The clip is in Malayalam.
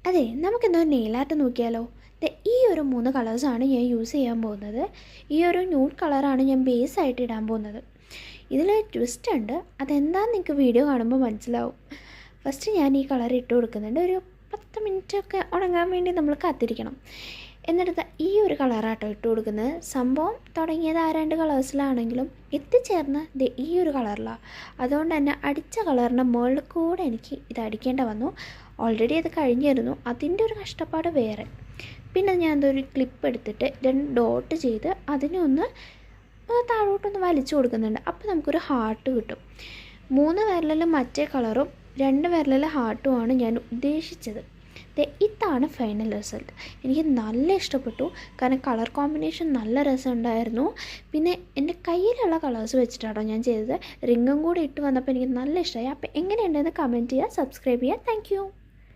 അതെ, നമുക്കെന്തോ നെയിൽ ആർട്ട് നോക്കിയാലോ? ഈ ഒരു 3 കളേഴ്സാണ് ഞാൻ യൂസ് ചെയ്യാൻ പോകുന്നത്. ഈ ഒരു ന്യൂഡ് കളറാണ് ഞാൻ ബേസ് ആയിട്ട് ഇടാൻ പോകുന്നത്. ഇതിൽ ട്വിസ്റ്റ് ഉണ്ട്, അതെന്താണെന്ന് നിങ്ങൾക്ക് വീഡിയോ കാണുമ്പോൾ മനസ്സിലാവും. ഫസ്റ്റ് ഞാൻ ഈ കളർ ഇട്ട് കൊടുക്കുന്നുണ്ട്. ഒരു 10 മിനിറ്റൊക്കെ ഉണങ്ങാൻ വേണ്ടി നമ്മൾ കാത്തിരിക്കണം. എന്നിട്ട് ഈ ഒരു കളറാട്ടോ ഇട്ട് കൊടുക്കുന്നത്. സംഭവം തുടങ്ങിയത് ആ 2 കളേഴ്സിലാണെങ്കിലും എത്തിച്ചേർന്ന് ഈ ഒരു കളറിലാണ്. അതുകൊണ്ട് തന്നെ അടിച്ച കളറിൻ്റെ മുകളിൽ കൂടെ എനിക്ക് ഇത് അടിക്കേണ്ട വന്നു. ഓൾറെഡി അത് കഴിഞ്ഞിരുന്നു, അതിൻ്റെ ഒരു കഷ്ടപ്പാട് വേറെ. പിന്നെ ഞാൻ എന്തൊരു ക്ലിപ്പ് എടുത്തിട്ട് 2 ഡോട്ട് ചെയ്ത് അതിനെ ഒന്ന് താഴോട്ടൊന്ന് വലിച്ചു കൊടുക്കുന്നുണ്ട്. അപ്പോൾ നമുക്കൊരു ഹാർട്ട് കിട്ടും. 3 വിരലിലും മറ്റേ കളറും 2 വിരലിലെ ഹാർട്ടുമാണ് ഞാൻ ഉദ്ദേശിച്ചത്. ഇതാണ് ഫൈനൽ റിസൾട്ട്. എനിക്ക് നല്ല ഇഷ്ടപ്പെട്ടു, കാരണം കളർ കോമ്പിനേഷൻ നല്ല രസമുണ്ടായിരുന്നു. പിന്നെ എൻ്റെ കയ്യിലുള്ള കളേഴ്സ് വെച്ചിട്ടാണോ ഞാൻ ചെയ്തത്. റിങ്ങും കൂടി ഇട്ട് വന്നപ്പോൾ എനിക്ക് നല്ല ഇഷ്ടമായി. അപ്പോൾ എങ്ങനെയുണ്ടെന്ന് കമൻറ്റ് ചെയ്യുക, സബ്സ്ക്രൈബ് ചെയ്യുക. താങ്ക്